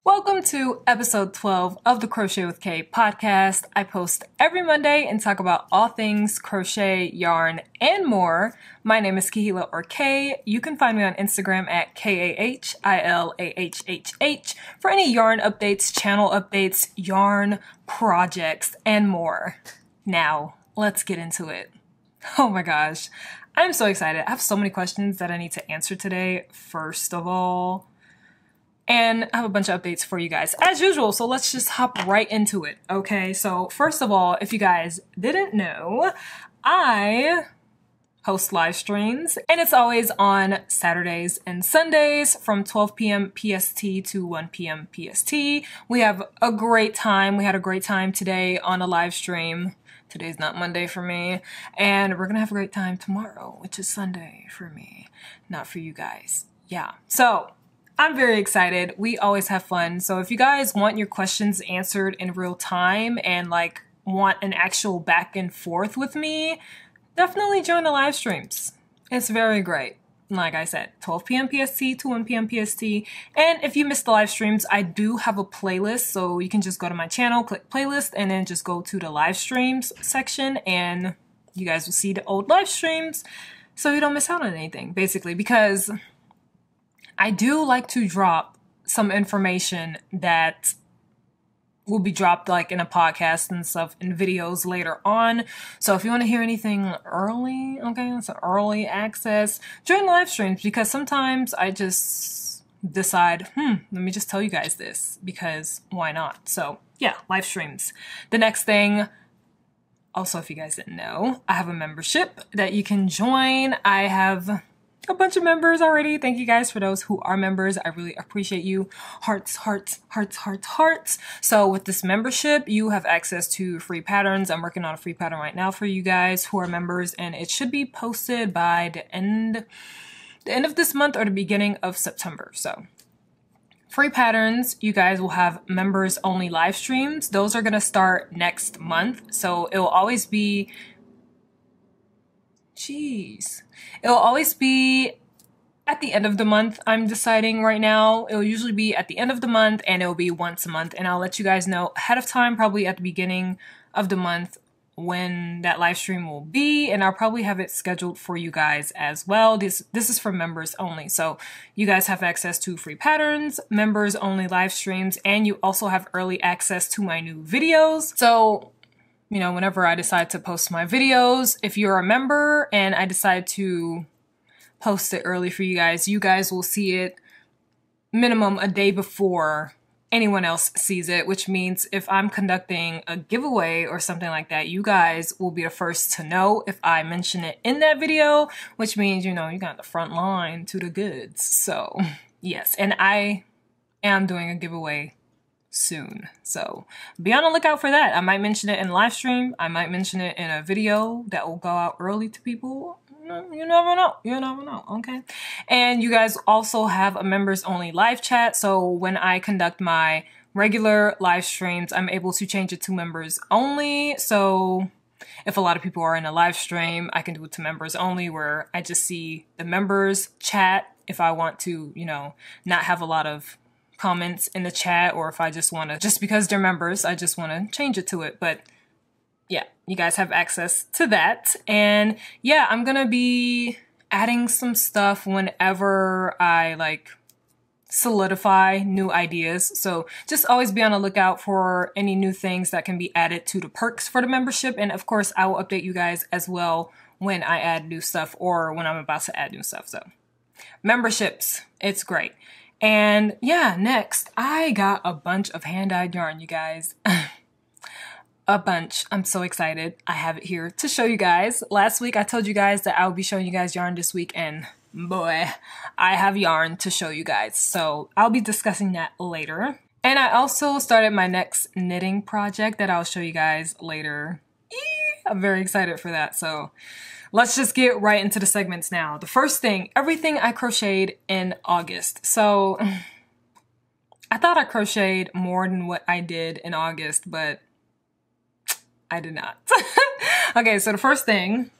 Welcome to episode 12 of the Crochet with Kaye podcast. I post every Monday and talk about all things crochet, yarn, and more. My name is Kahila or Kaye. You can find me on Instagram at KAHILAHHH for any yarn updates, channel updates, yarn projects, and more. Now, let's get into it. Oh my gosh, I'm so excited. I have so many questions that I need to answer today, first of all. And I have a bunch of updates for you guys as usual, so let's just hop right into it, okay? So first of all, if you guys didn't know, I host live streams, and it's always on Saturdays and Sundays from 12 p.m. PST to 1 p.m. PST. We have a great time. We had a great time today on a live stream. Today's not Monday for me, and we're gonna have a great time tomorrow, which is Sunday for me, not for you guys. Yeah, so I'm very excited. We always have fun. So if you guys want your questions answered in real time and like want an actual back and forth with me, definitely join the live streams. It's very great. Like I said, 12 p.m. PST to 1 p.m. PST. And if you missed the live streams, I do have a playlist. So you can just go to my channel, click playlist, and then just go to the live streams section and you guys will see the old live streams so you don't miss out on anything, basically, because I do like to drop some information that will be dropped like in a podcast and stuff in videos later on. So if you want to hear anything early, okay, so early access, join live streams, because sometimes I just decide, let me just tell you guys this, because why not? So yeah, live streams. The next thing, also, if you guys didn't know, I have a membership that you can join. I have a bunch of members already. Thank you guys for those who are members. I really appreciate you. Hearts, hearts, hearts, hearts, hearts. So with this membership, you have access to free patterns. I'm working on a free pattern right now for you guys who are members, and it should be posted by the end of this month or the beginning of September. So free patterns, you guys will have members only live streams. Those are gonna start next month. So it will always be it'll always be at the end of the month. I'm deciding right now. It'll usually be at the end of the month, and it'll be once a month. And I'll let you guys know ahead of time, probably at the beginning of the month, when that live stream will be. And I'll probably have it scheduled for you guys as well. This is for members only. So you guys have access to free patterns, members only live streams, and you also have early access to my new videos. So you know, whenever I decide to post my videos, if you're a member and I decide to post it early for you guys will see it minimum a day before anyone else sees it, which means if I'm conducting a giveaway or something like that, you guys will be the first to know if I mention it in that video, which means, you know, you got the front line to the goods. So yes, and I am doing a giveaway soon, so be on the lookout for that. I might mention it in live stream. I might mention it in a video that will go out early to people. You never know, okay? And you guys also have a members only live chat. So when I conduct my regular live streams, I'm able to change it to members only. So if a lot of people are in a live stream, I can do it to members only, where I just see the members chat if I want to, you know, not have a lot of comments in the chat, or if I just want to, just because they're members, I just want to change it to it. But yeah, you guys have access to that. And yeah, I'm gonna be adding some stuff whenever I like solidify new ideas. So just always be on the lookout for any new things that can be added to the perks for the membership. And of course, I will update you guys as well when I add new stuff or when I'm about to add new stuff. So memberships, it's great. And yeah, next, I got a bunch of hand-dyed yarn, you guys. A bunch. I'm so excited. I have it here to show you guys. Last week, I told you guys that I would be showing you guys yarn this week, and boy, I have yarn to show you guys. So I'll be discussing that later. And I also started my next knitting project that I'll show you guys later. I'm very excited for that. So let's just get right into the segments now. The first thing, everything I crocheted in August. So I thought I crocheted more than what I did in August, but I did not. Okay, so the first thing,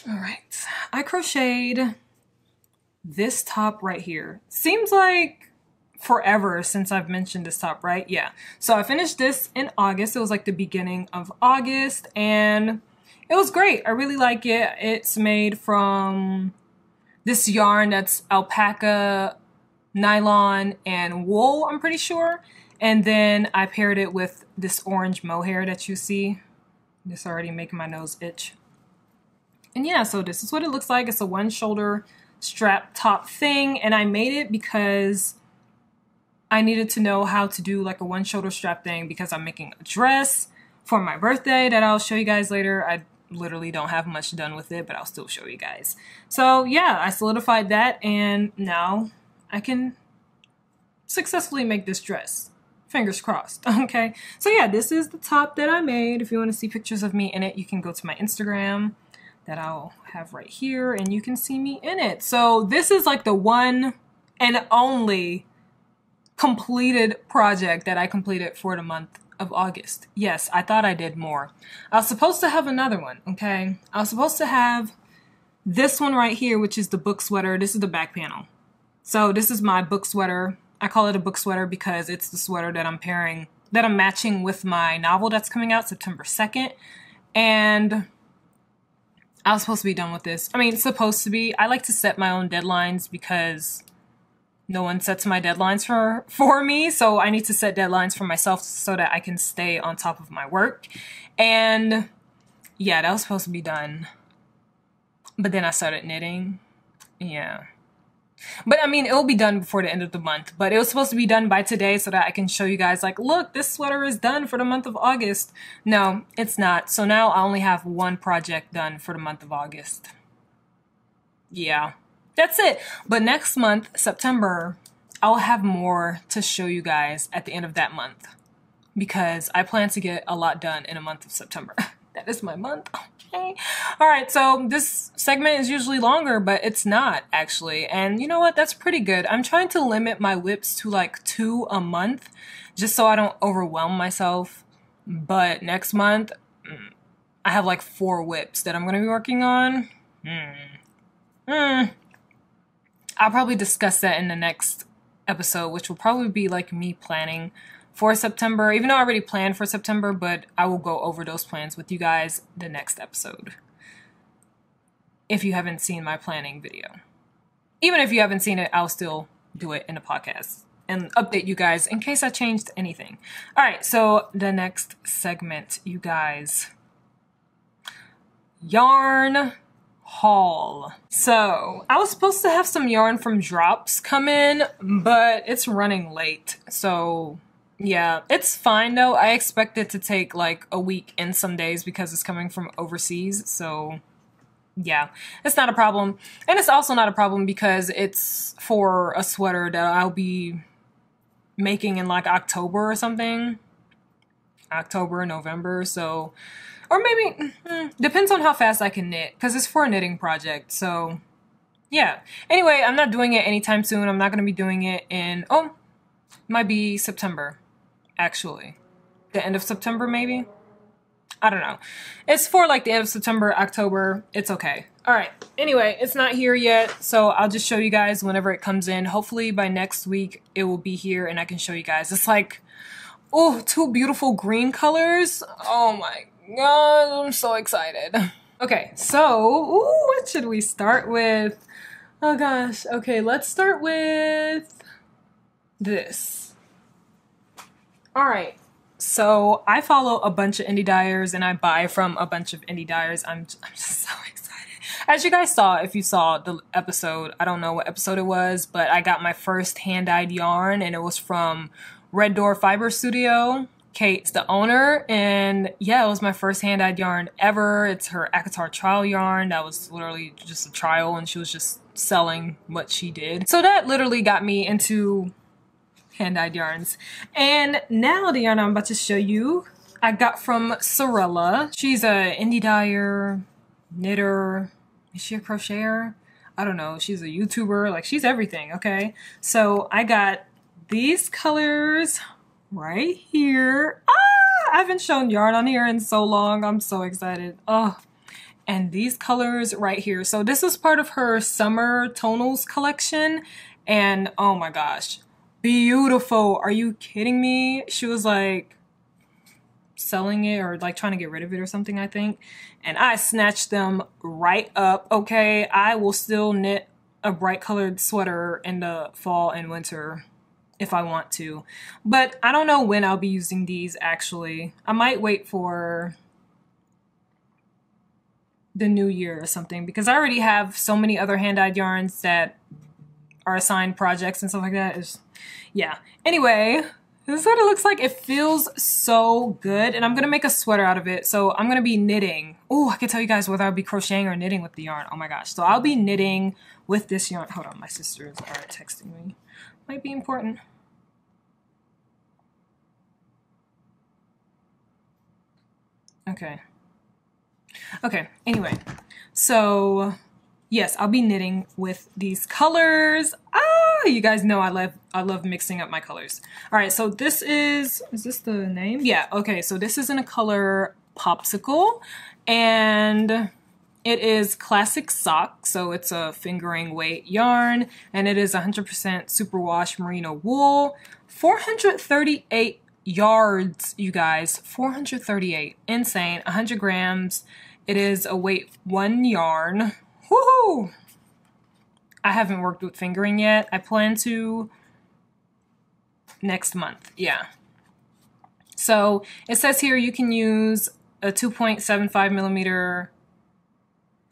all right, I crocheted this top right here. Seems like forever since I've mentioned this top, right? Yeah. So I finished this in August. It was like the beginning of August, and it was great. I really like it. It's made from this yarn that's alpaca, nylon, and wool, I'm pretty sure. And then I paired it with this orange mohair that you see. This already making my nose itch. And yeah, so this is what it looks like. It's a one shoulder strap top thing, and I made it because I needed to know how to do like a one shoulder strap thing because I'm making a dress for my birthday that I'll show you guys later. I literally don't have much done with it, but I'll still show you guys. So yeah, I solidified that, and now I can successfully make this dress. Fingers crossed. Okay, so yeah, this is the top that I made. If you want to see pictures of me in it, you can go to my Instagram that I'll have right here, and you can see me in it. So this is like the one and only completed project that I completed for the month of August. Yes, I thought I did more. I was supposed to have another one, okay? I was supposed to have this one right here, which is the book sweater. This is the back panel. So this is my book sweater. I call it a book sweater because it's the sweater that I'm matching with my novel that's coming out September 2nd. And I was supposed to be done with this. I mean, it's supposed to be. I like to set my own deadlines because no one sets my deadlines for me, so I need to set deadlines for myself so that I can stay on top of my work. And yeah, that was supposed to be done. But then I started knitting. Yeah. But I mean, it'll be done before the end of the month. But it was supposed to be done by today so that I can show you guys, like, look, this sweater is done for the month of August. No, it's not. So now I only have one project done for the month of August. Yeah. That's it. But next month, September, I'll have more to show you guys at the end of that month because I plan to get a lot done in the month of September. That is my month. Okay. All right. So this segment is usually longer, but it's not actually. And you know what? That's pretty good. I'm trying to limit my whips to like 2 a month just so I don't overwhelm myself. But next month, I have like 4 whips that I'm going to be working on. I'll probably discuss that in the next episode, which will probably be like me planning for September, even though I already planned for September, but I will go over those plans with you guys the next episode. If you haven't seen my planning video. Even if you haven't seen it, I'll still do it in the podcast and update you guys in case I changed anything. All right, so the next segment, you guys. Yarn haul. So I was supposed to have some yarn from Drops come in, but it's running late. So yeah, it's fine though. I expect it to take like a week and some days because it's coming from overseas. So yeah, it's not a problem. And it's also not a problem because it's for a sweater that I'll be making in like October or something. October, November, so, or maybe, depends on how fast I can knit, because it's for a knitting project, so, yeah. Anyway, I'm not doing it anytime soon. I'm not going to be doing it in, it might be September, actually. The end of September, maybe? I don't know. It's for, like, the end of September, October. It's okay. All right. Anyway, it's not here yet, so I'll just show you guys whenever it comes in. Hopefully, by next week, it will be here, and I can show you guys. It's like, oh, 2 beautiful green colors. Oh my god, I'm so excited. Okay, so, what should we start with? Oh gosh, okay, let's start with this. All right, so I follow a bunch of indie dyers and I buy from a bunch of indie dyers. I'm just so excited. As you guys saw, if you saw the episode, I don't know what episode it was, but I got my first hand-dyed yarn and it was from Red Door Fiber Studio. Kate's the owner, and yeah, it was my first hand-dyed yarn ever. It's her Akatar trial yarn. That was literally just a trial, and she was just selling what she did. So that literally got me into hand-dyed yarns. And now the yarn I'm about to show you, I got from Sorella. She's a indie dyer, knitter. Is she a crocheter? I don't know. She's a YouTuber. Like, she's everything, okay? So I got these colors right here. I haven't shown yarn on here in so long. I'm so excited. Oh, and these colors right here. So this is part of her summer tonals collection. And oh my gosh, beautiful. Are you kidding me? She was like selling it or like trying to get rid of it or something, I think. And I snatched them right up. Okay, I will still knit a bright colored sweater in the fall and winter if I want to. But I don't know when I'll be using these actually. I might wait for the new year or something because I already have so many other hand-dyed yarns that are assigned projects and stuff like that. Yeah. Anyway, this is what it looks like. It feels so good, and I'm gonna make a sweater out of it. So I'm gonna be knitting. Oh, I can tell you guys whether I'll be crocheting or knitting with the yarn. Oh my gosh. So I'll be knitting with this yarn. Hold on, my sisters are texting me. Might be important. Okay. Okay, anyway. So yes, I'll be knitting with these colors. Ah, you guys know I love mixing up my colors. All right, so this is this the name? Yeah, okay, so this is in a color Popsicle, and it is classic sock, so it's a fingering weight yarn, and it is 100% superwash merino wool, 438 yards, you guys, 438, insane, 100 grams. It is a weight 1 yarn. Woohoo! I haven't worked with fingering yet. I plan to next month. Yeah. So it says here you can use a 2.75 millimeter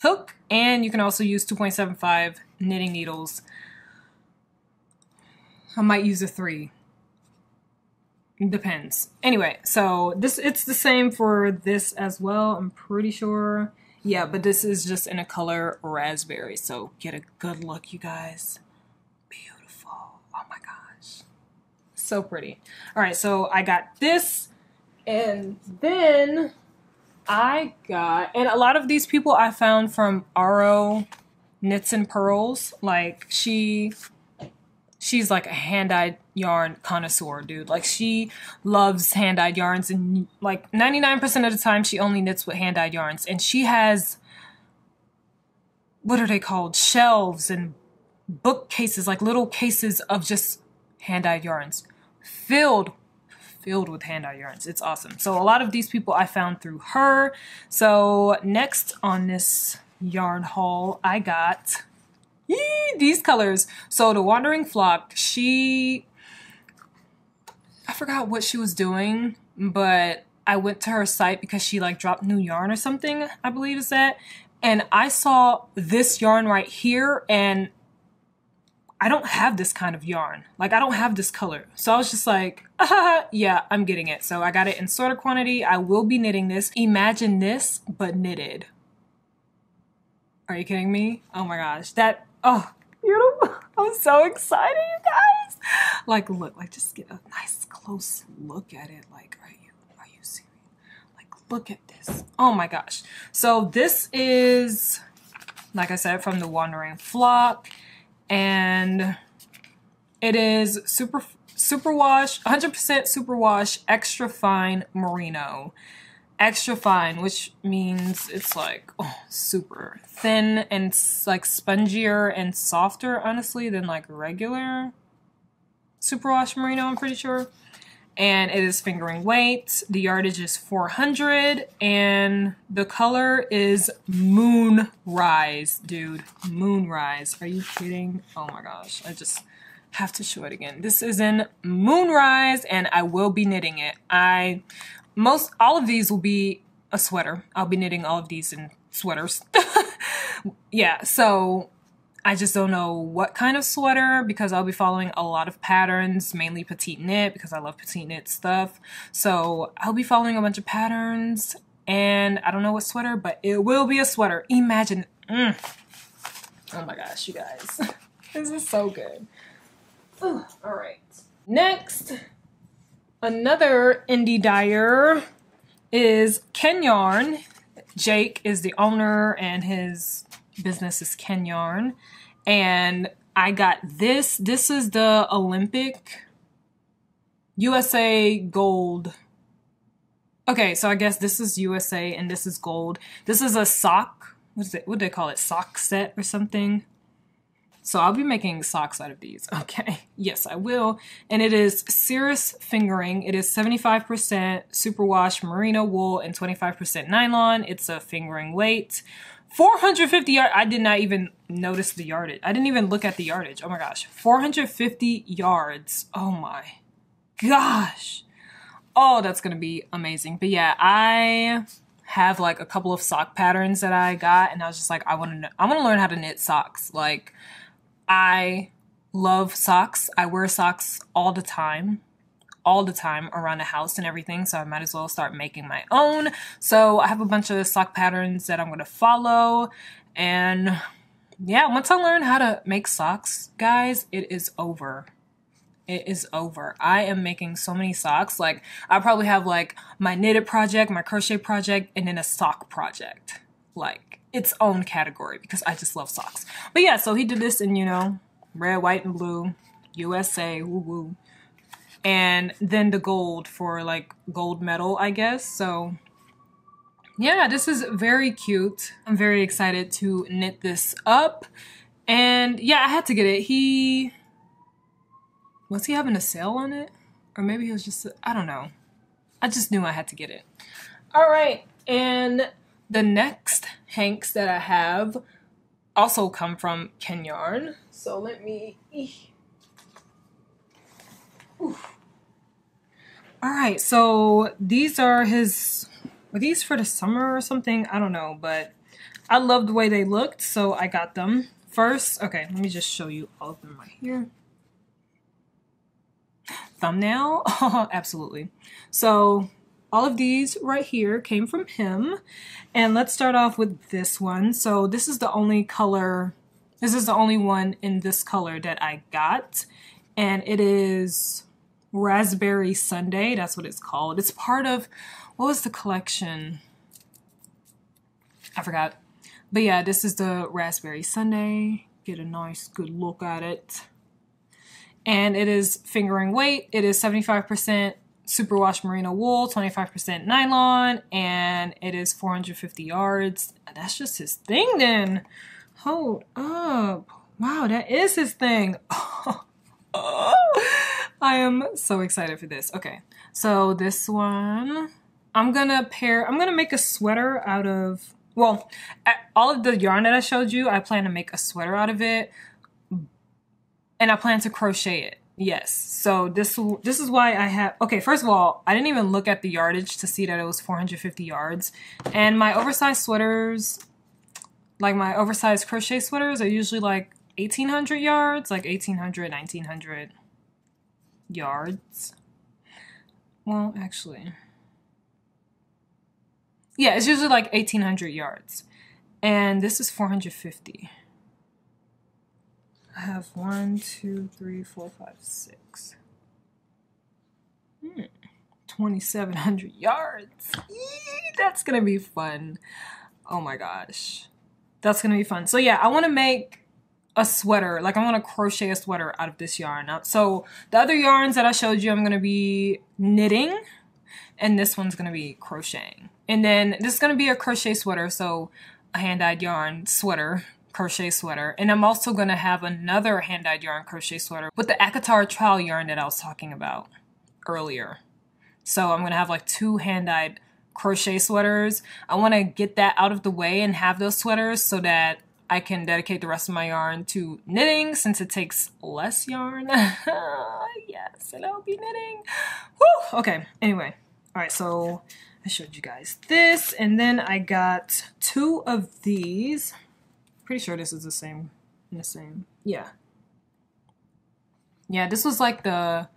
hook, and you can also use 2.75 knitting needles. I might use a 3. Depends. Anyway, so it's the same for this as well, I'm pretty sure. Yeah, but this is just in a color raspberry, so get a good look, you guys. Beautiful. Oh my gosh. So pretty. All right, so I got this, and then I got, and a lot of these people I found from Aro Knits and Pearls. Like, she's like a hand-dyed yarn connoisseur, dude. Like, she loves hand-dyed yarns, and like 99% of the time she only knits with hand-dyed yarns. And she has, what are they called? Shelves and bookcases, like little cases of just hand-dyed yarns. Filled with hand-dyed yarns. It's awesome. So a lot of these people I found through her. So next on this yarn haul, I got these colors. So the Wandering Flock, I forgot what she was doing, but I went to her site because she like dropped new yarn or something, I believe is that. And I saw this yarn right here, and I don't have this kind of yarn. Like, I don't have this color. So I was just like, yeah, I'm getting it. So I got it in sorter quantity. I will be knitting this. Imagine this, but knitted. Are you kidding me? Oh my gosh. That, oh, beautiful. I'm so excited, you guys. Like, look, like, just get a nice close look at it. Like, are you serious? Like, look at this. Oh my gosh. So this is, like I said, from the Wandering Flock, and it is superwash, 100% superwash, extra fine merino. Extra fine, which means it's like super thin and like spongier and softer, honestly, than like regular superwash merino, I'm pretty sure. And it is fingering weight. The yardage is 400, and the color is Moonrise, dude. Moonrise. Are you kidding? Oh my gosh, I just have to show it again. This is in Moonrise, and I will be knitting it. All of these will be a sweater. I'll be knitting all of these in sweaters. Yeah, so I just don't know what kind of sweater, because I'll be following a lot of patterns, mainly petite knit, because I love petite knit stuff. So I'll be following a bunch of patterns, and I don't know what sweater, but it will be a sweater. Imagine. Oh my gosh, you guys. This is so good. All right. Next, another indie dyer is Ken Yarn. Jake is the owner, and his business is Ken Yarn. And I got this. This is the Olympic USA Gold. Okay, so I guess this is USA and this is gold. This is a sock. What do they call it? Sock set or something. So I'll be making socks out of these. Okay, yes, I will. And it is Cirrus fingering. It is 75% superwash merino wool and 25% nylon. It's a fingering weight. 450 yards. I did not even notice the yardage. I didn't even look at the yardage. Oh my gosh. 450 yards. Oh my gosh. Oh, that's gonna be amazing. But yeah, I have like a couple of sock patterns that I got, and I was just like, I want to learn how to knit socks. Like, I love socks. I wear socks all the time around the house and everything, so I might as well start making my own. So I have a bunch of sock patterns that I'm going to follow, and yeah, once I learn how to make socks, guys, it is over. It is over. I am making so many socks. Like, I probably have like my knitted project, my crochet project, and then a sock project. Like, its own category because I just love socks. But yeah, so he did this in, you know, red, white, and blue, USA, woo woo. And then the gold for like gold medal, I guess. So yeah, this is very cute. I'm very excited to knit this up. And yeah, I had to get it. Was he having a sale on it? Or maybe he was just, I don't know. I just knew I had to get it. All right, and the next hanks that I have also come from Ken Yarn. So let me, oof. All right, so these are his, were these for the summer or something? I don't know, but I love the way they looked, so I got them. First, okay, let me just show you all of them right here. Thumbnail? Absolutely. So all of these right here came from him, and let's start off with this one. So this is the only color, this is the only one in this color that I got, and it is Raspberry Sunday. That's what it's called. It's part of, what was the collection? I forgot. But yeah, this is the Raspberry Sunday. Get a nice good look at it. And it is fingering weight. It is 75% superwash merino wool, 25% nylon, and it is 450 yards. That's just his thing then. Hold up. Wow, that is his thing. I am so excited for this. Okay, so this one, I'm gonna make a sweater out of, well, all of the yarn that I showed you, I plan to make a sweater out of it. And I plan to crochet it. Yes. So this is why I have, okay, first of all, I didn't even look at the yardage to see that it was 450 yards. And my oversized sweaters, like my oversized crochet sweaters, are usually like 1,800 yards, like 1,800, 1,900 yards. Well, actually, yeah, it's usually like 1,800 yards. And this is 450. I have 1, 2, 3, 4, 5, 6. 2,700 yards. Eee, that's gonna be fun. Oh my gosh. That's gonna be fun. So yeah, I wanna make a sweater. Like, I wanna crochet a sweater out of this yarn. So the other yarns that I showed you, I'm gonna be knitting, and this one's gonna be crocheting. And then this is gonna be a crochet sweater, so a hand-dyed yarn sweater. Crochet sweater, and I'm also gonna have another hand-dyed yarn crochet sweater with the Akatar trial yarn that I was talking about earlier. So I'm gonna have like 2 hand-dyed crochet sweaters. I want to get that out of the way and have those sweaters so that I can dedicate the rest of my yarn to knitting, since it takes less yarn. Yes, and I'll be knitting. Woo! Okay, anyway, all right, so I showed you guys this, and then I got 2 of these. Pretty sure this is the same. Yeah. Yeah, this was like the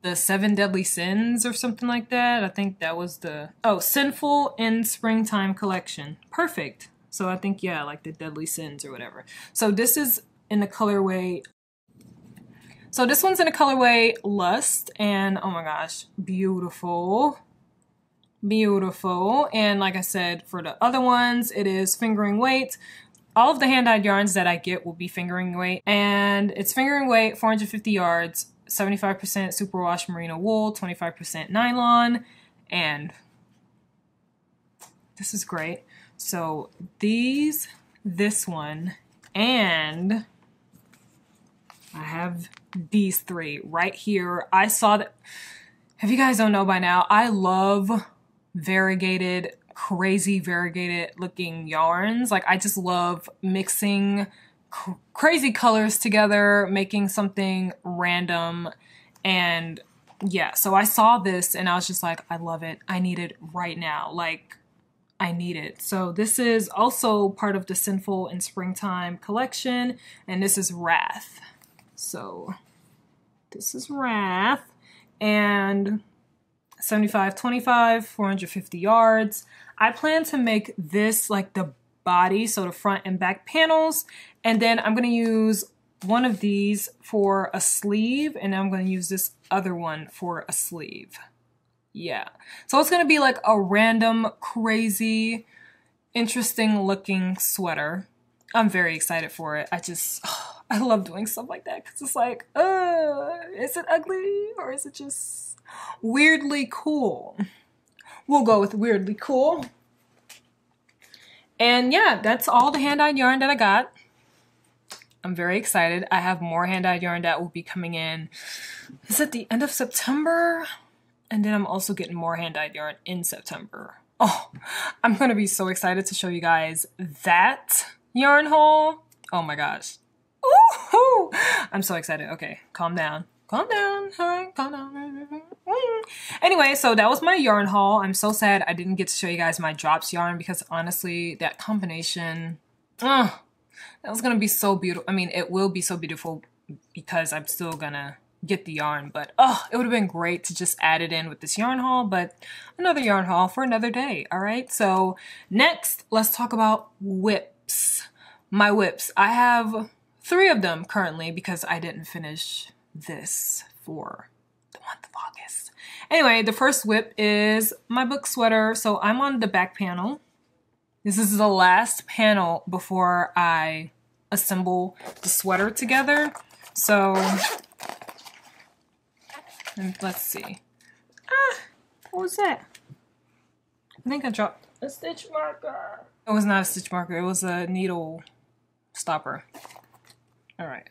7 Deadly Sins or something like that. I think that was the, oh, Sinful in Springtime collection. Perfect. So I think, yeah, like the Deadly Sins or whatever. So this is in the colorway, so this one's in the colorway Lust, and oh my gosh, beautiful. Beautiful. And like I said, for the other ones, it is fingering weight. All of the hand-dyed yarns that I get will be fingering weight, and it's fingering weight, 450 yards, 75% superwash merino wool, 25% nylon, and this is great. So this one, and I have these three right here. I saw that, if you guys don't know by now, I love variegated, crazy variegated looking yarns. Like I just love mixing crazy colors together, making something random. And yeah, so I saw this and I was just like, I love it. I need it right now. Like I need it. So this is also part of the Sinful in Springtime collection, and this is Wrath. So this is Wrath, and 75-25, 450 yards. I plan to make this like the body, so the front and back panels, and then I'm going to use one of these for a sleeve, and I'm going to use this other one for a sleeve. Yeah, so it's going to be like a random, crazy, interesting looking sweater. I'm very excited for it. I love doing stuff like that because it's like, is it ugly or is it just weirdly cool? We'll go with weirdly cool. And yeah, that's all the hand-dyed yarn that I got. I'm very excited. I have more hand-dyed yarn that will be coming in. Is it the end of September? And then I'm also getting more hand-dyed yarn in September. Oh, I'm going to be so excited to show you guys that yarn haul. Oh my gosh. Ooh, I'm so excited. Okay, calm down. Calm down. All right, calm down. Anyway, so that was my yarn haul. I'm so sad I didn't get to show you guys my drops yarn because honestly, that combination, that was going to be so beautiful. I mean, it will be so beautiful because I'm still going to get the yarn, but it would have been great to just add it in with this yarn haul, but another yarn haul for another day. All right, so next let's talk about whips. My whips, I have 3 of them currently because I didn't finish this for the month of August. Anyway, the first whip is my book sweater. So I'm on the back panel. This is the last panel before I assemble the sweater together. So let's see. What was that? I think I dropped a stitch marker. It was not a stitch marker. It was a needle stopper. All right.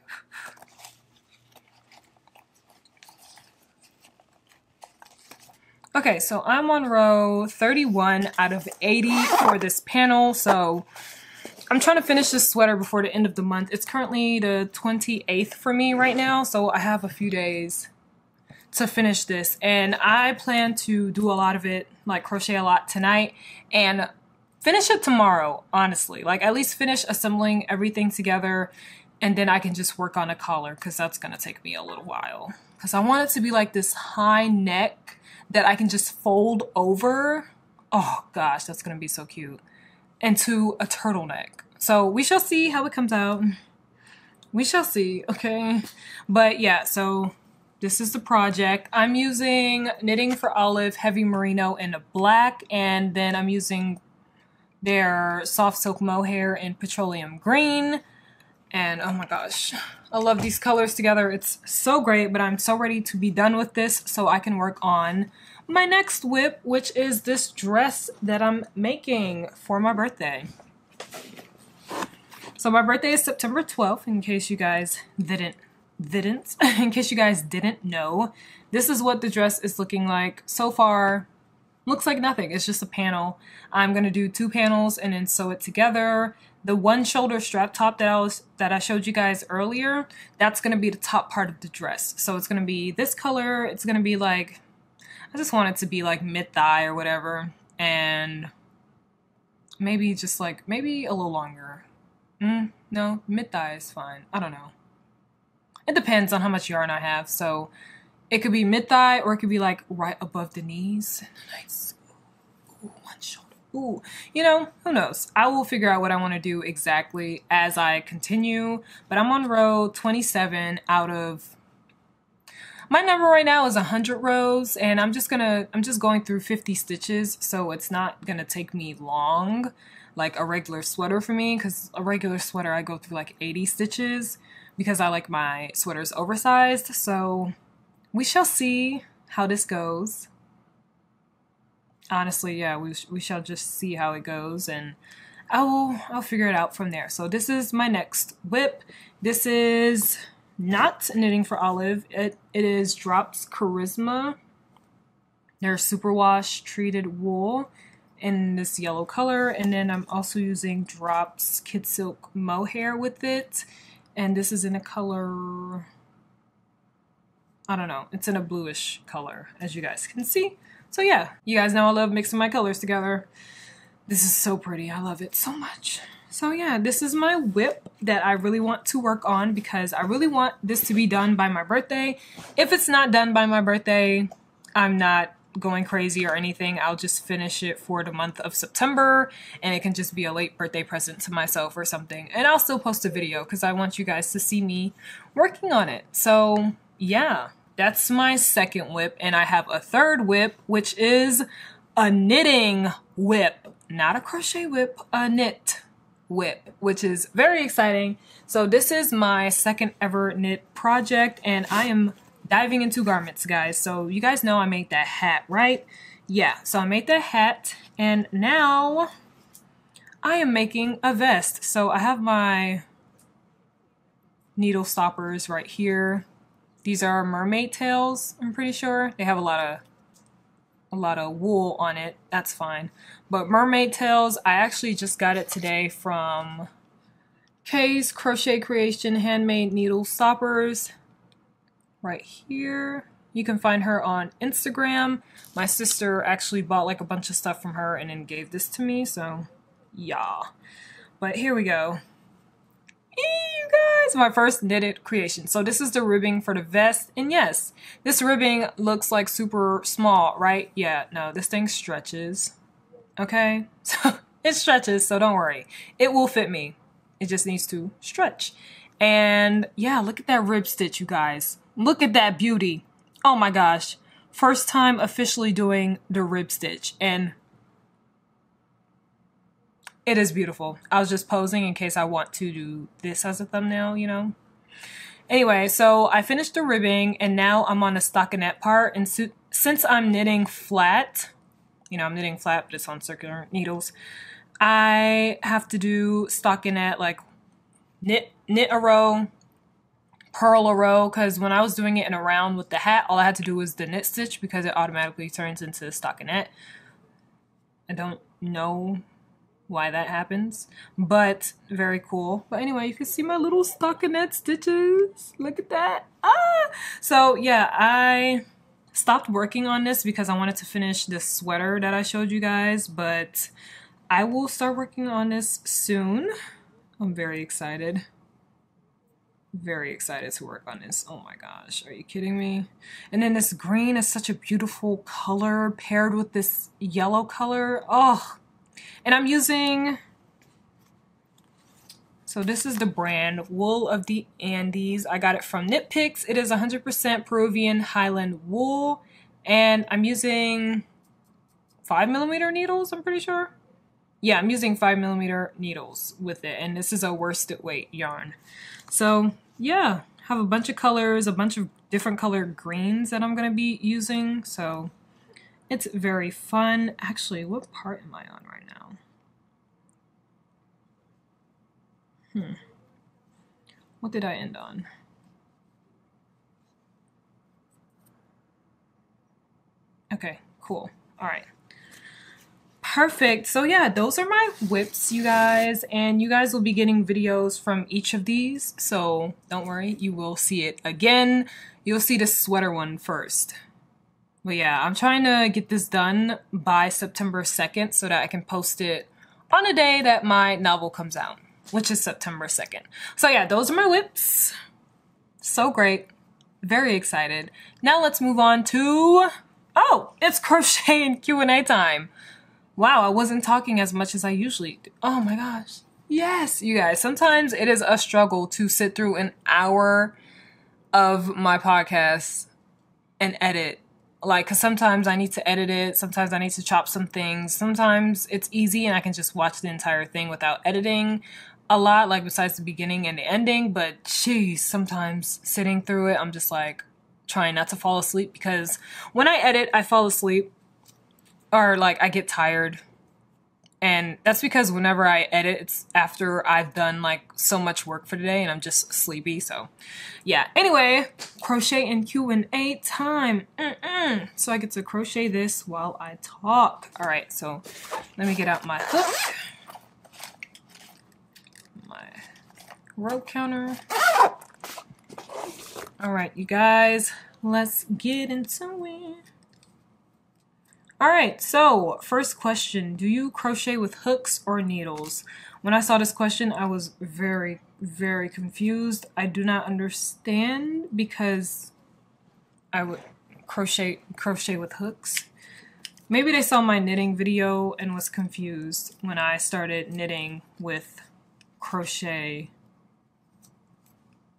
Okay, so I'm on row 31 out of 80 for this panel. So I'm trying to finish this sweater before the end of the month. It's currently the 28th for me right now, so I have a few days to finish this, and I plan to do a lot of it, like crochet a lot tonight and finish it tomorrow, honestly. Like at least finish assembling everything together, and then I can just work on a collar because that's gonna take me a little while. Because I want it to be like this high neck that I can just fold over. Oh gosh, that's gonna be so cute. Into a turtleneck. So we shall see how it comes out. We shall see, okay? But yeah, so this is the project. I'm using Knitting for Olive Heavy Merino in black, and then I'm using their soft silk mohair in petroleum green. And oh my gosh, I love these colors together. It's so great, but I'm so ready to be done with this so I can work on my next whip, which is this dress that I'm making for my birthday. So my birthday is September 12th, in case you guys didn't know. This is what the dress is looking like so far. Looks like nothing. It's just a panel. I'm gonna do 2 panels and then sew it together. The one shoulder strap top that I showed you guys earlier, that's gonna be the top part of the dress. So it's gonna be this color. It's gonna be like, I just want it to be like mid-thigh or whatever, and maybe just like maybe a little longer. No, mid-thigh is fine. I don't know. It depends on how much yarn I have, so it could be mid-thigh or it could be like right above the knees. Nice. Ooh, one shoulder. Ooh, you know, who knows? I will figure out what I want to do exactly as I continue, but I'm on row 27 out of, my number right now is 100 rows, and I'm just going through 50 stitches, so it's not gonna take me long like a regular sweater for me, because a regular sweater I go through like 80 stitches because I like my sweaters oversized. So we shall see how this goes. Honestly, yeah, we shall just see how it goes, and I'll figure it out from there. So this is my next whip. This is not knitting for Olive. It is Drops Charisma. They're superwash treated wool in this yellow color, and then I'm also using Drops Kid Silk Mohair with it, and this is in a color, I don't know, it's in a bluish color, as you guys can see. So yeah, you guys know I love mixing my colors together. This is so pretty. I love it so much. So yeah, this is my whip that I really want to work on because I really want this to be done by my birthday. If it's not done by my birthday, I'm not going crazy or anything. I'll just finish it for the month of September, and it can just be a late birthday present to myself or something. And I'll still post a video because I want you guys to see me working on it. So yeah, that's my second whip, and I have a third whip, which is a knitting whip. Not a crochet whip, a knit whip, which is very exciting. So this is my second ever knit project, and I am diving into garments, guys. So you guys know I made that hat, right? Yeah, so I made that hat, and now I am making a vest. So I have my needle stoppers right here. These are mermaid tails, I'm pretty sure. They have a lot of wool on it. That's fine. But mermaid tails, I actually just got it today from Kaye's Crochet Creation Handmade Needle Stoppers. Right here. You can find her on Instagram. My sister actually bought like a bunch of stuff from her and then gave this to me, so yeah. But here we go. You guys, my first knitted creation. So this is the ribbing for the vest, and yes, this ribbing looks like super small, right? Yeah, no, this thing stretches, okay? So it stretches, so don't worry. It will fit me. It just needs to stretch. And yeah, look at that rib stitch, you guys. Look at that beauty. Oh my gosh. First time officially doing the rib stitch, and it is beautiful. I was just posing in case I want to do this as a thumbnail, you know? Anyway, so I finished the ribbing, and now I'm on the stockinette part. And since I'm knitting flat, you know, I'm knitting flat, but it's on circular needles, I have to do stockinette, like knit a row, purl a row, because when I was doing it in a round with the hat, all I had to do was the knit stitch because it automatically turns into stockinette. I don't know why that happens, but very cool. But anyway, you can see my little stockinette stitches. Look at that. So yeah, I stopped working on this because I wanted to finish this sweater that I showed you guys, but I will start working on this soon. I'm very excited. Very excited to work on this. Oh my gosh, are you kidding me? And then this green is such a beautiful color paired with this yellow color. Oh, and I'm using, so this is the brand Wool of the Andes. I got it from Knit Picks. It is 100% Peruvian Highland wool, and I'm using 5mm needles, I'm pretty sure. Yeah, I'm using 5mm needles with it, and this is a worsted weight yarn. So yeah, have a bunch of colors, a bunch of different colored greens that I'm gonna be using. So it's very fun. Actually, what part am I on right now? What did I end on? Okay, cool. All right. Perfect. So yeah, those are my whips, you guys, and you guys will be getting videos from each of these. So don't worry, you will see it again. You'll see the sweater one first. But yeah, I'm trying to get this done by September 2nd so that I can post it on the day that my novel comes out, which is September 2nd. So yeah, those are my whips. So great. Very excited. Now let's move on to, oh, it's crochet and Q&A time. Wow, I wasn't talking as much as I usually do. Oh my gosh. Yes, you guys, sometimes it is a struggle to sit through an hour of my podcast and edit. Like, cause sometimes I need to edit it, sometimes I need to chop some things, sometimes it's easy and I can just watch the entire thing without editing a lot, like besides the beginning and the ending, but geez, sometimes sitting through it, I'm just like trying not to fall asleep, because when I edit, I fall asleep, or like I get tired And that's because whenever I edit, it's after I've done like so much work for today and I'm just sleepy. So yeah, anyway, crochet and Q&A time. So I get to crochet this while I talk. All right, so let me get out my hook, my rope counter. All right, you guys, let's get into it. All right, so first question, do you crochet with hooks or needles? When I saw this question, I was very, very confused. I do not understand because I would crochet with hooks. Maybe they saw my knitting video and was confused when I started knitting with crochet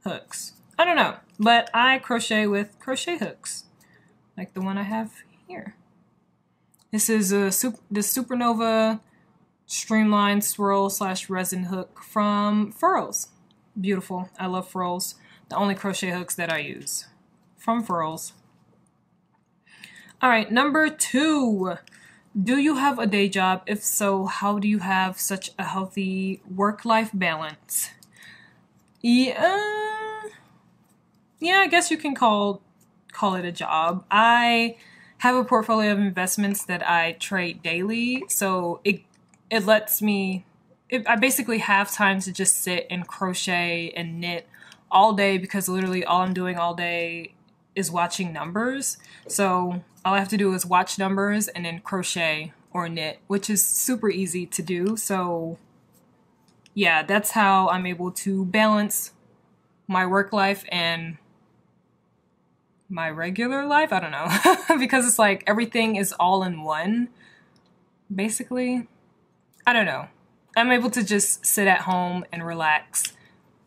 hooks. I don't know, but I crochet with crochet hooks, like the one I have here. This is the Supernova Streamlined Swirl / Resin hook from Furls. Beautiful. I love Furls. The only crochet hooks that I use from Furls. All right, number 2. Do you have a day job? If so, how do you have such a healthy work-life balance? Yeah, I guess you can call it a job. I have a portfolio of investments that I trade daily, so it lets me, I basically have time to just sit and crochet and knit all day because literally all I'm doing all day is watching numbers. So all I have to do is watch numbers and then crochet or knit, which is super easy to do. So yeah, that's how I'm able to balance my work life and my regular life. I don't know, because it's like everything is all in one, basically. I don't know. I'm able to just sit at home and relax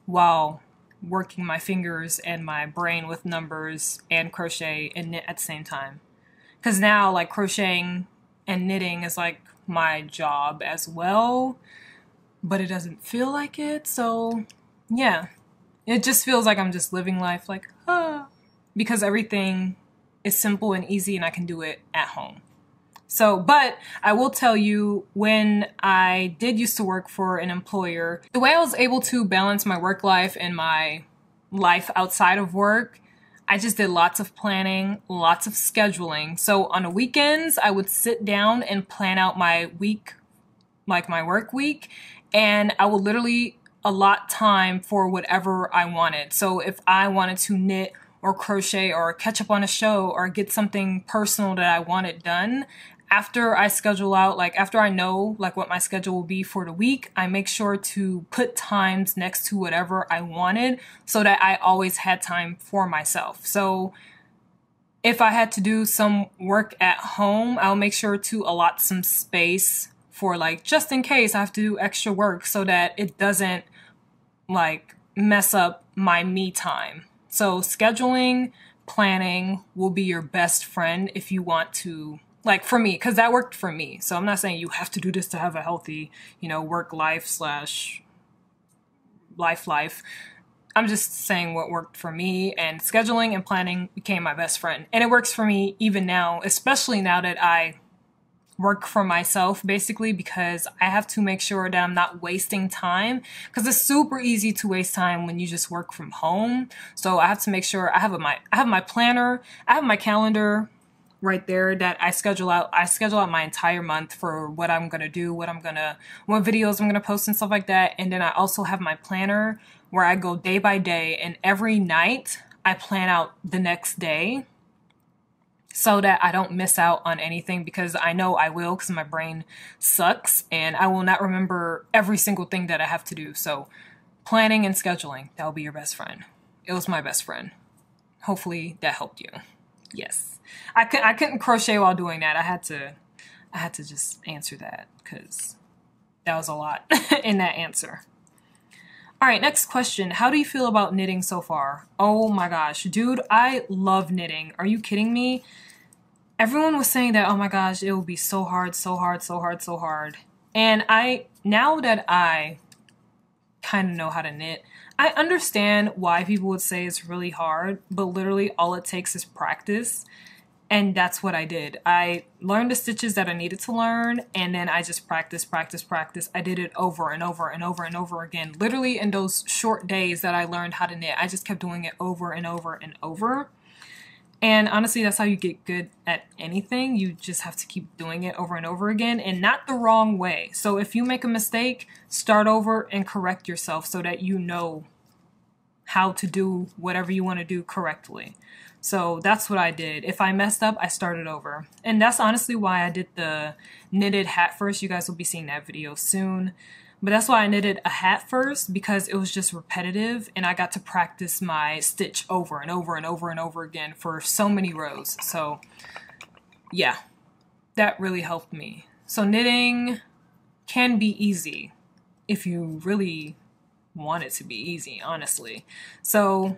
while working my fingers and my brain with numbers and crochet and knit at the same time. Because now like crocheting and knitting is like my job as well, but it doesn't feel like it. So yeah, it just feels like I'm just living life like, because everything is simple and easy and I can do it at home. So, but I will tell you, when I did used to work for an employer, the way I was able to balance my work life and my life outside of work, I just did lots of planning, lots of scheduling. So on the weekends, I would sit down and plan out my week, like my work week, and I would literally allot time for whatever I wanted. So if I wanted to knit or crochet or catch up on a show or get something personal that I wanted done, after I schedule out, like after I know like what my schedule will be for the week, I make sure to put times next to whatever I wanted so that I always had time for myself. So if I had to do some work at home, I'll make sure to allot some space for like, just in case I have to do extra work so that it doesn't like mess up my me time. So scheduling, planning will be your best friend if you want to, like for me, because that worked for me. So I'm not saying you have to do this to have a healthy, you know, work life / life. I'm just saying what worked for me, and scheduling and planning became my best friend. And it works for me even now, especially now that I work for myself, basically, because I have to make sure that I'm not wasting time, because it's super easy to waste time when you just work from home. So I have to make sure I have my planner, I have my calendar right there that I schedule out my entire month for what I'm gonna do, what videos I'm gonna post and stuff like that. And then I also have my planner where I go day by day, and every night I plan out the next day so that I don't miss out on anything, because I know I will, because my brain sucks and I will not remember every single thing that I have to do. So planning and scheduling, that will be your best friend. It was my best friend. Hopefully that helped you. Yes. I couldn't crochet while doing that. I had to just answer that because that was a lot in that answer. All right, next question. How do you feel about knitting so far? Oh my gosh, dude, I love knitting. Are you kidding me? Everyone was saying that, oh my gosh, it will be so hard, so hard, so hard, so hard. And now that I kind of know how to knit, I understand why people would say it's really hard, but literally all it takes is practice. And that's what I did. I learned the stitches that I needed to learn, and then I just practiced. I did it over and over and over and over again. Literally in those short days that I learned how to knit, I just kept doing it over and over and over. And honestly, that's how you get good at anything. You just have to keep doing it over and over again, and not the wrong way. So if you make a mistake, start over and correct yourself so that you know how to do whatever you want to do correctly. So that's what I did. If I messed up, I started over. And that's honestly why I did the knitted hat first. You guys will be seeing that video soon. But that's why I knitted a hat first, because it was just repetitive and I got to practice my stitch over and over and over and over again for so many rows. So yeah, that really helped me. So knitting can be easy if you really want it to be easy, honestly. So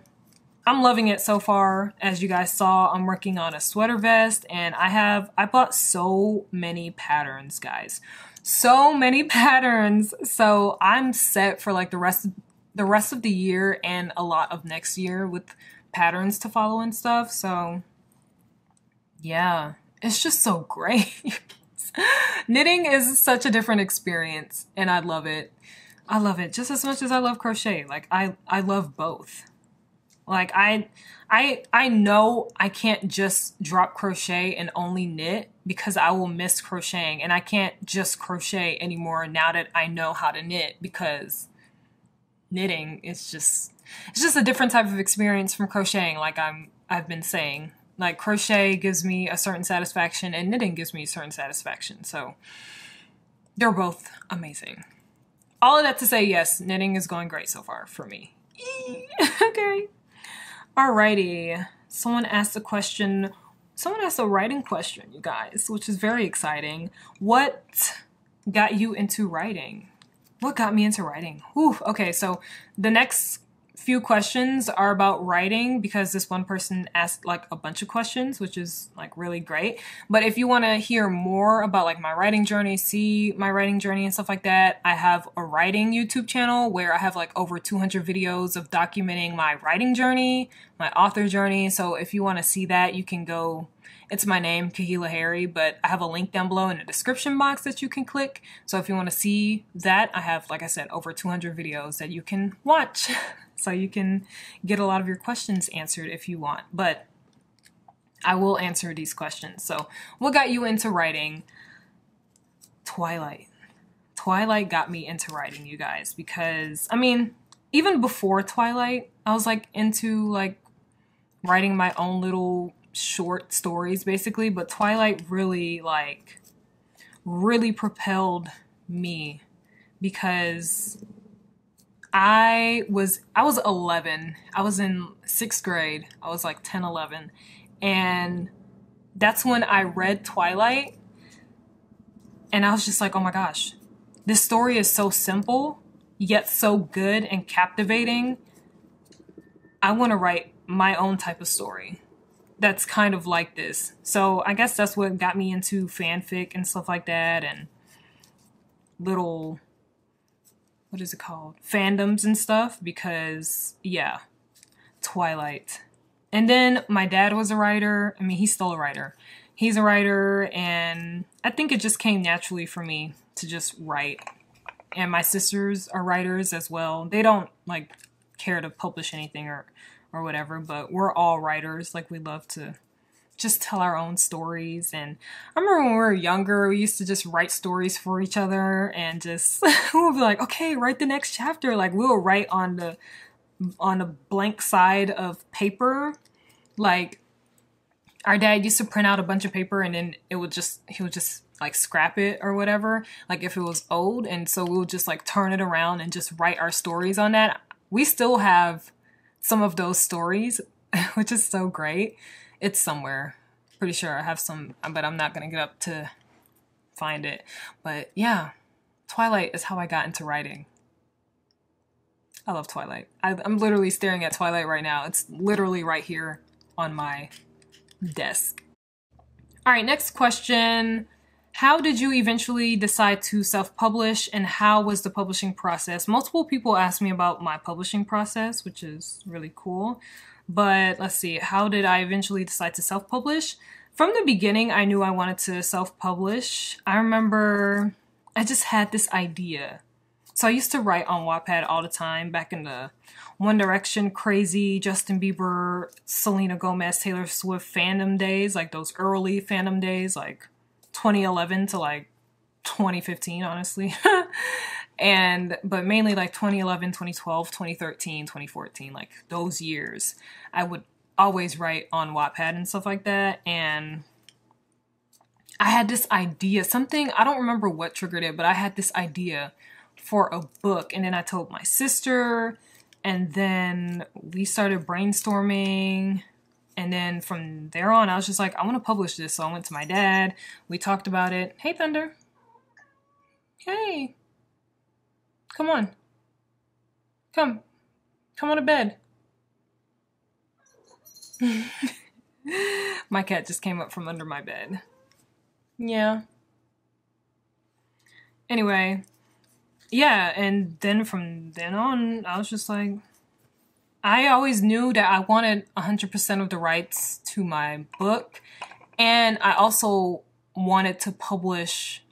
I'm loving it so far. As you guys saw, I'm working on a sweater vest, and I bought so many patterns, guys. So many patterns. So I'm set for like the rest of the year and a lot of next year with patterns to follow and stuff. So yeah, it's just so great. Knitting is such a different experience, and I love it. I love it just as much as I love crochet. Like I love both. Like I know I can't just drop crochet and only knit, because I will miss crocheting, and I can't just crochet anymore now that I know how to knit, because knitting is it's just a different type of experience from crocheting. Like I've been saying, like crochet gives me a certain satisfaction and knitting gives me a certain satisfaction. So they're both amazing. All of that to say, yes, knitting is going great so far for me. Okay. Alrighty, someone asked a question. Someone asked a writing question, you guys, which is very exciting. What got you into writing? What got me into writing? Whew, okay, so the next few questions are about writing, because this one person asked like a bunch of questions, which is like really great. But if you want to hear more about like my writing journey, see my writing journey and stuff like that, I have a writing YouTube channel where I have like over 200 videos of documenting my writing journey, my author journey. So if you want to see that, you can go. It's my name, Kaye, but I have a link down below in the description box that you can click. So if you want to see that, I have, like I said, over 200 videos that you can watch. So you can get a lot of your questions answered if you want. But I will answer these questions. So what got you into writing? Twilight. Twilight got me into writing, you guys, because, I mean, even before Twilight, I was like into like writing my own little short stories basically, but Twilight really propelled me, because I was 11. I was in 6th grade. I was like 10, 11. And that's when I read Twilight. And I was just like, oh my gosh, this story is so simple, yet so good and captivating. I want to write my own type of story that's kind of like this. So I guess that's what got me into fanfic and stuff like that, and little, what is it called? Fandoms and stuff, because yeah, Twilight. And then my dad was a writer. I mean, he's still a writer. He's a writer, and I think it just came naturally for me to just write. And my sisters are writers as well. They don't like care to publish anything or whatever, but we're all writers. Like, we love to just tell our own stories. And I remember when we were younger, we used to just write stories for each other, and just we'll be like, okay, write the next chapter. Like, we'll write on the blank side of paper. Like, our dad used to print out a bunch of paper, and then he would just like scrap it or whatever, like if it was old. And so we'll just like turn it around and just write our stories on that. We still have some of those stories, which is so great. It's somewhere. Pretty sure I have some, but I'm not going to get up to find it. But yeah, Twilight is how I got into writing. I love Twilight. I'm literally staring at Twilight right now. It's literally right here on my desk. All right, next question. How did you eventually decide to self-publish, and how was the publishing process? Multiple people asked me about my publishing process, which is really cool. But let's see, how did I eventually decide to self-publish? from the beginning, I knew I wanted to self-publish. I remember I just had this idea. So I used to write on Wattpad all the time back in the One Direction crazy Justin Bieber, Selena Gomez, Taylor Swift fandom days, like those early fandom days, like 2011 to like 2015, honestly. But mainly like 2011, 2012, 2013, 2014, like those years, I would always write on Wattpad and stuff like that. And I had this idea, something, I don't remember what triggered it, but I had this idea for a book. And then I told my sister, and then we started brainstorming. And then from there on, I was just like, I want to publish this. So I went to my dad. We talked about it. Hey, Thunder. Hey. Come on. Come on to bed. My cat just came up from under my bed. Yeah. Anyway, yeah, and then from then on, I was just like, I always knew that I wanted 100% of the rights to my book, and I also wanted to publish.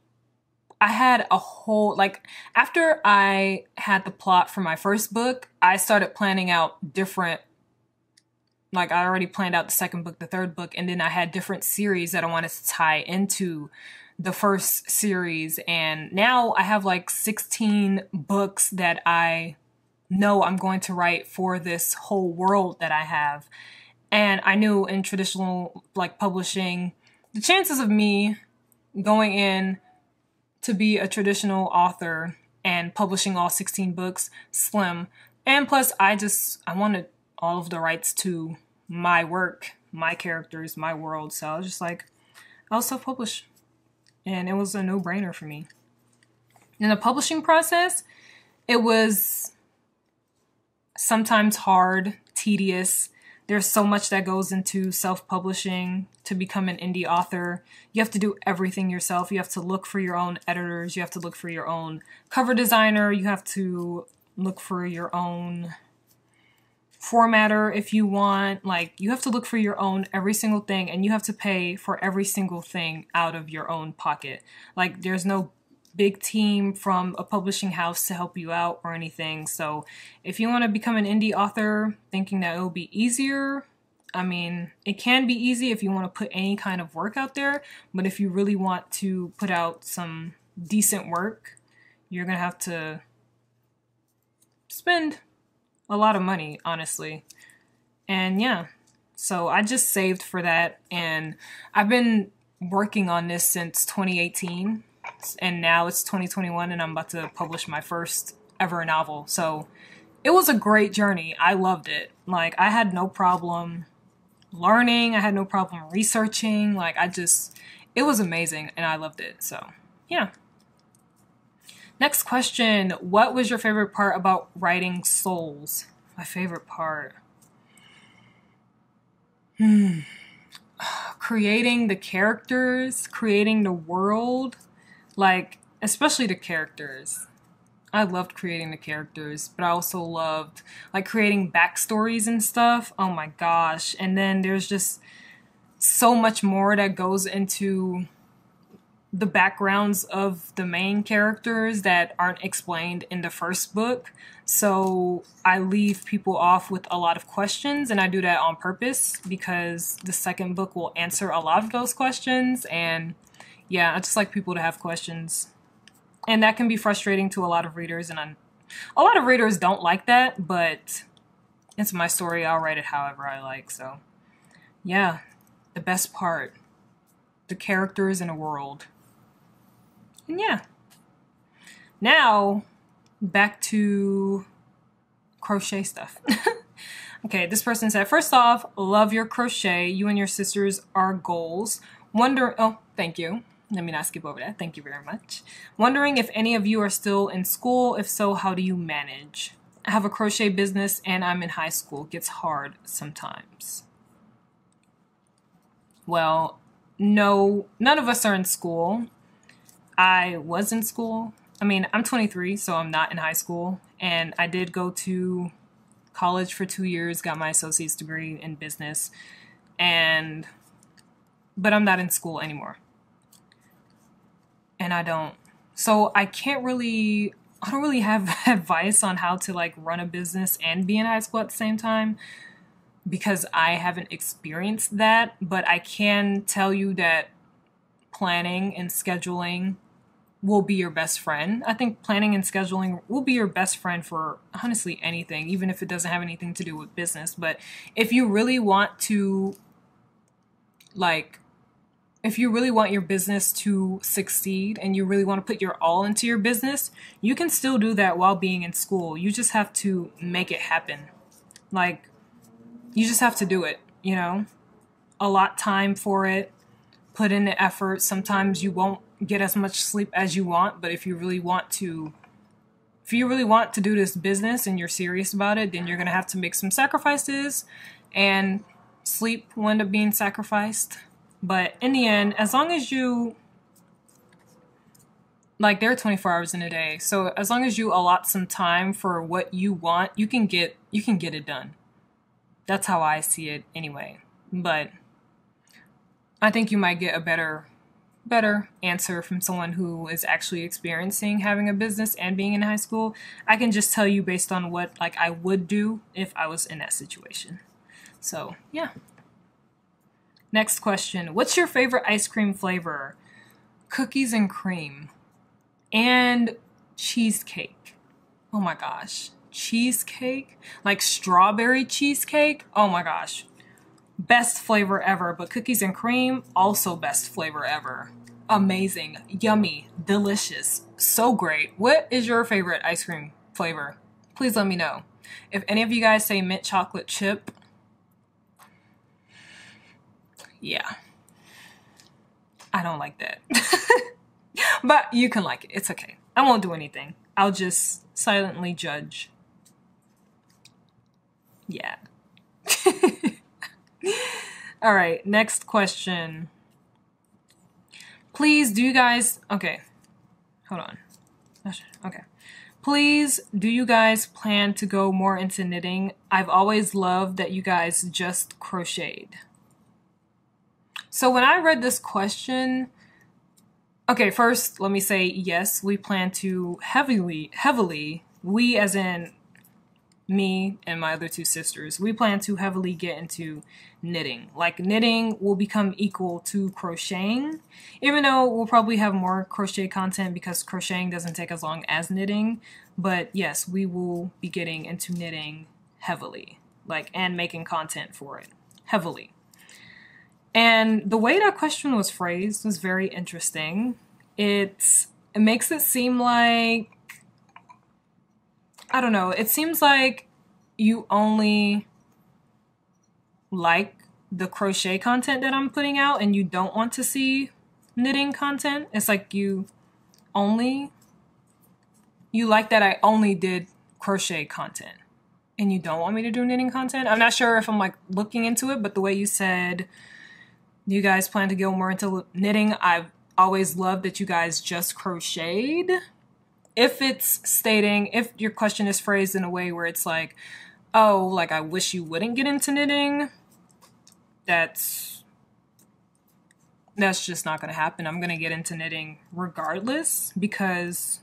I had a whole, like, after I had the plot for my first book, I started planning out different, like, I already planned out the second book, the third book, and then I had different series that I wanted to tie into the first series. And now I have like 16 books that I know I'm going to write for this whole world that I have. And I knew in traditional, like, publishing, the chances of me going in to be a traditional author and publishing all 16 books, slim. And plus, I wanted all of the rights to my work, my characters, my world. So I was just like, I'll self-publish. And it was a no-brainer for me. In the publishing process, it was sometimes hard, tedious. There's so much that goes into self-publishing to become an indie author. You have to do everything yourself. You have to look for your own editors. You have to look for your own cover designer. You have to look for your own formatter if you want. Like, you have to look for your own every single thing, and you have to pay for every single thing out of your own pocket. Like, there's no big team from a publishing house to help you out or anything. So if you want to become an indie author thinking that it'll be easier, I mean, it can be easy if you want to put any kind of work out there, but if you really want to put out some decent work, you're gonna have to spend a lot of money, honestly. And yeah, so I just saved for that, and I've been working on this since 2018, and now it's 2021, and I'm about to publish my first ever novel. So it was a great journey. I loved it. Like, I had no problem learning. I had no problem researching. Like, it was amazing, and I loved it. So yeah. Next question. What was your favorite part about writing Souls? My favorite part. Creating the characters, creating the world, like, especially the characters. I loved creating the characters, but I also loved, like, creating backstories and stuff. Oh my gosh. And then there's just so much more that goes into the backgrounds of the main characters that aren't explained in the first book. So I leave people off with a lot of questions, and I do that on purpose because the second book will answer a lot of those questions. And yeah, I just like people to have questions. And that can be frustrating to a lot of readers, and a lot of readers don't like that, but it's my story. I'll write it however I like. So yeah, the best part, the characters in a world. And yeah. Now, back to crochet stuff. Okay, this person said, first off, love your crochet. You and your sisters are goals. Oh, thank you. Let me not skip over that. Thank you very much. Wondering if any of you are still in school. If so, how do you manage? I have a crochet business and I'm in high school. It gets hard sometimes. Well, no, none of us are in school. I was in school. I mean, I'm 23, so I'm not in high school. And I did go to college for 2 years, got my associate's degree in business. And but I'm not in school anymore. And I don't don't really have advice on how to like run a business and be in high school at the same time, because I haven't experienced that. But I can tell you that planning and scheduling will be your best friend. I think planning and scheduling will be your best friend for honestly anything, even if it doesn't have anything to do with business. But if you really want to, like, if you really want your business to succeed and you really want to put your all into your business, you can still do that while being in school. You just have to make it happen. Like, you just have to do it, you know? Allot time for it. Put in the effort. Sometimes you won't get as much sleep as you want, but if you really want to do this business and you're serious about it, then you're going to have to make some sacrifices, and sleep will end up being sacrificed. But in the end, as long as you, like, there are 24 hours in a day, so as long as you allot some time for what you want, you can get it done. That's how I see it anyway. But I think you might get a better answer from someone who is actually experiencing having a business and being in high school. I can just tell you based on what like I would do if I was in that situation. So yeah. Next question. What's your favorite ice cream flavor? Cookies and cream and cheesecake. Oh my gosh. Cheesecake? Like strawberry cheesecake? Oh my gosh. Best flavor ever. But cookies and cream, also best flavor ever. Amazing. Yummy. Delicious. So great. What is your favorite ice cream flavor? Please let me know. If any of you guys say mint chocolate chip, yeah, I don't like that. But you can like it. It's okay. I won't do anything. I'll just silently judge. Yeah. All right, next question. Please, do you guys... Okay, hold on. Okay. Please, do you guys plan to go more into knitting? I've always loved that you guys just crocheted. So when I read this question... Okay, first, let me say yes, we plan to heavily, we as in me and my other two sisters, we plan to heavily get into knitting. Like, knitting will become equal to crocheting, even though we'll probably have more crochet content because crocheting doesn't take as long as knitting. But yes, we will be getting into knitting heavily, like, and making content for it heavily. And the way that question was phrased was very interesting. It makes it seem like, I don't know, it seems like you only like the crochet content that I'm putting out and you don't want to see knitting content. It's like you like that I only did crochet content and you don't want me to do knitting content. I'm not sure if I'm like looking into it, but the way you said you guys plan to go more into knitting, I've always loved that you guys just crocheted. If your question is phrased in a way where it's like, oh, like I wish you wouldn't get into knitting, that's just not gonna happen. I'm gonna get into knitting regardless because,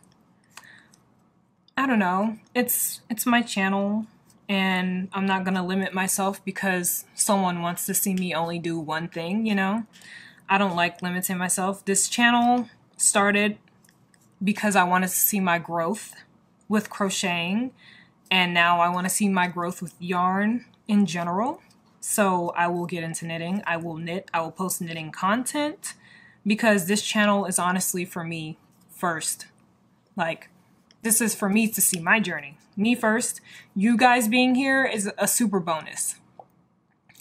I don't know, it's my channel and I'm not gonna limit myself because someone wants to see me only do one thing, you know? I don't like limiting myself. This channel started because I wanted to see my growth with crocheting, and now I want to see my growth with yarn in general. So I will get into knitting. I will knit. I will post knitting content because this channel is honestly for me first. Like, this is for me to see my journey. Me first. You guys being here is a super bonus.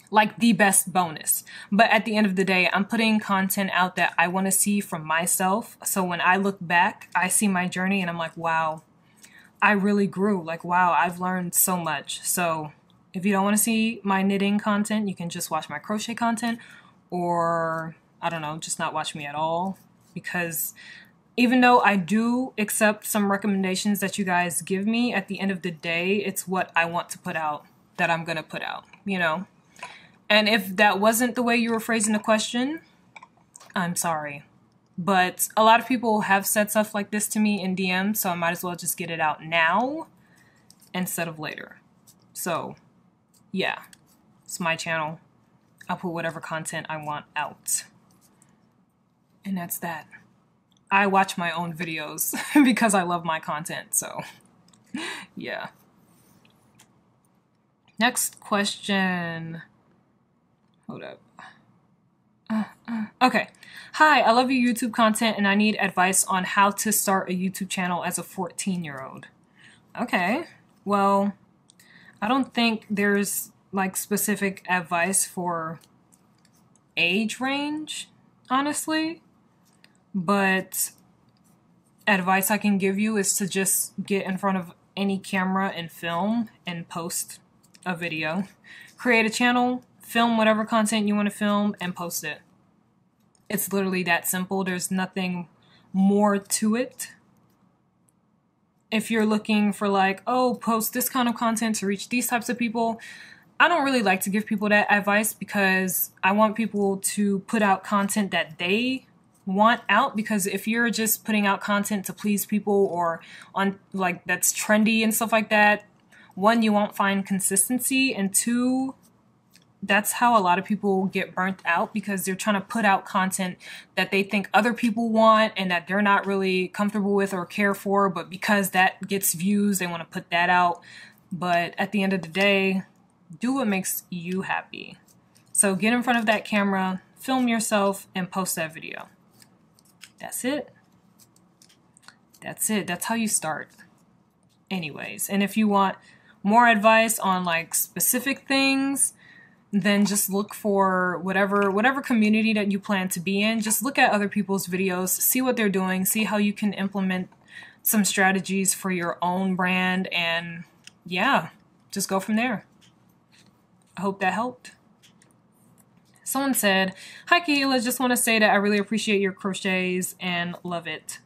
Like the best bonus. But at the end of the day, I'm putting content out that I want to see from myself. So when I look back, I see my journey and I'm like, wow, I really grew. Like, wow, I've learned so much. So if you don't want to see my knitting content, you can just watch my crochet content, or I don't know, just not watch me at all. Because even though I do accept some recommendations that you guys give me, at the end of the day, it's what I want to put out that I'm going to put out, you know? And if that wasn't the way you were phrasing the question, I'm sorry. But a lot of people have said stuff like this to me in DM, so I might as well just get it out now instead of later. So, yeah, it's my channel. I'll put whatever content I want out. And that's that. I watch my own videos because I love my content, so yeah. Next question. Hold up. Okay. Hi, I love your YouTube content and I need advice on how to start a YouTube channel as a 14-year-old. Okay. Well, I don't think there's like specific advice for age range, honestly. But advice I can give you is to just get in front of any camera and film and post a video. Create a channel, film whatever content you want to film, and post it. It's literally that simple. There's nothing more to it. If you're looking for like, oh, post this kind of content to reach these types of people, I don't really like to give people that advice because I want people to put out content that they want out, because if you're just putting out content to please people or on like that's trendy and stuff like that, one, you won't find consistency, and two, that's how a lot of people get burnt out because they're trying to put out content that they think other people want and that they're not really comfortable with or care for, but because that gets views, they want to put that out. But at the end of the day, do what makes you happy. So get in front of that camera, film yourself, and post that video. That's it. That's it. That's how you start. Anyways, and if you want more advice on like specific things, then just look for whatever community that you plan to be in. Just look at other people's videos, see what they're doing, see how you can implement some strategies for your own brand, and yeah, just go from there. I hope that helped. Someone said, hi Kayla, just want to say that I really appreciate your crochets and love it.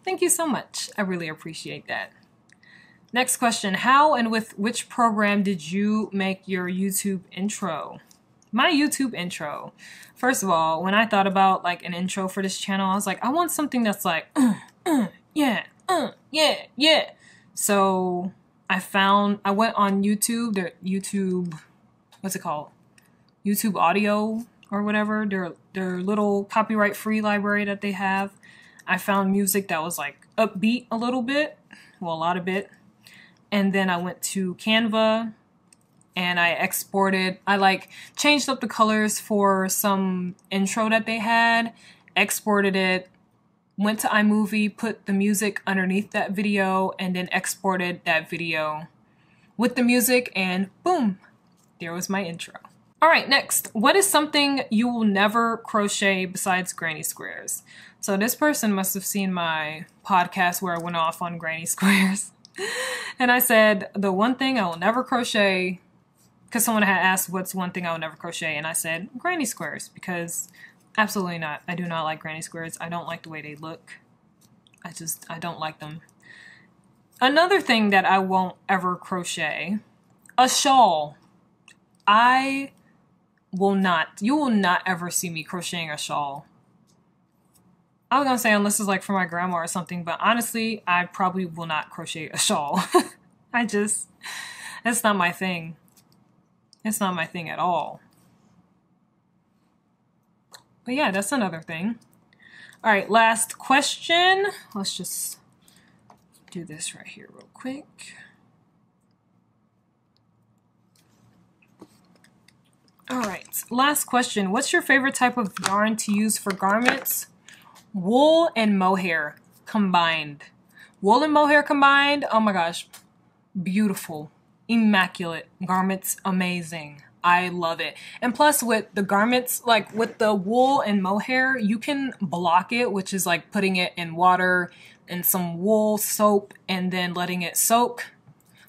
Thank you so much. I really appreciate that. Next question, how and with which program did you make your YouTube intro? My YouTube intro. First of all, when I thought about like an intro for this channel, I was like, I want something that's like, yeah. So I went on YouTube, what's it called? YouTube audio or whatever, their little copyright free library that they have. I found music that was like upbeat a little bit, well, a lot of it. And then I went to Canva and I exported, I like changed up the colors for some intro that they had, exported it, went to iMovie, put the music underneath that video, and then exported that video with the music, and boom, there was my intro. All right, next, what is something you will never crochet besides granny squares? So this person must have seen my podcast where I went off on granny squares. And I said, the one thing I will never crochet, because someone had asked what's one thing I will never crochet, and I said granny squares, because absolutely not. I do not like granny squares. I don't like the way they look. I don't like them. Another thing that I won't ever crochet, a shawl. You will not ever see me crocheting a shawl. I was gonna say unless it's like for my grandma or something, but honestly, I probably will not crochet a shawl. That's not my thing. It's not my thing at all. But yeah, that's another thing. All right, last question. Let's just do this right here real quick. All right, last question. What's your favorite type of yarn to use for garments? Wool and mohair combined. Wool and mohair combined, oh my gosh, beautiful, immaculate garments, amazing. I love it. And plus with the garments, like with the wool and mohair, you can block it, which is like putting it in water and some wool soap and then letting it soak,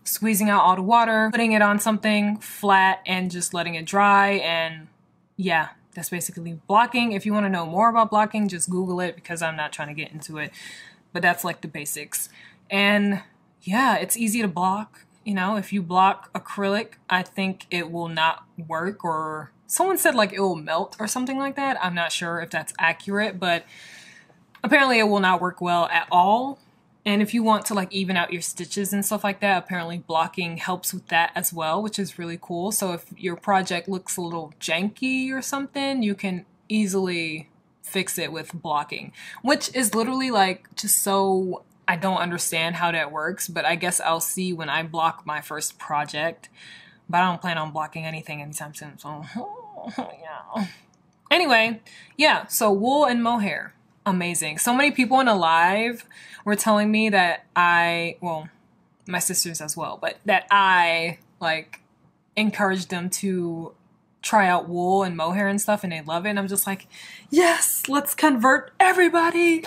squeezing out all the water, putting it on something flat and just letting it dry, and yeah. That's basically blocking. If you want to know more about blocking, just Google it because I'm not trying to get into it. But that's like the basics. And yeah, it's easy to block. You know, if you block acrylic, I think it will not work, or someone said like it will melt or something like that. I'm not sure if that's accurate, but apparently it will not work well at all. And if you want to like even out your stitches and stuff like that, apparently blocking helps with that as well, which is really cool. So if your project looks a little janky or something, you can easily fix it with blocking, which is literally like just so, I don't understand how that works, but I guess I'll see when I block my first project. But I don't plan on blocking anything anytime soon, so yeah. Anyway, yeah, so wool and mohair. Amazing. So many people in a live were telling me that well, my sisters as well, but that I like encouraged them to try out wool and mohair and stuff, and they love it. And I'm just like, yes, let's convert everybody.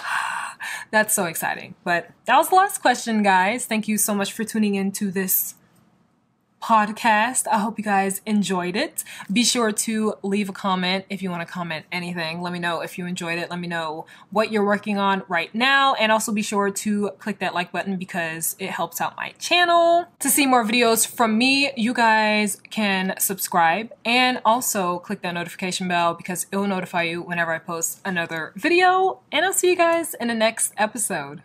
That's so exciting. But that was the last question, guys. Thank you so much for tuning into this podcast. I hope you guys enjoyed it. Be sure to leave a comment if you want to comment anything. Let me know if you enjoyed it. Let me know what you're working on right now. And also be sure to click that like button because it helps out my channel. To see more videos from me, you guys can subscribe and also click that notification bell because it will notify you whenever I post another video. And I'll see you guys in the next episode.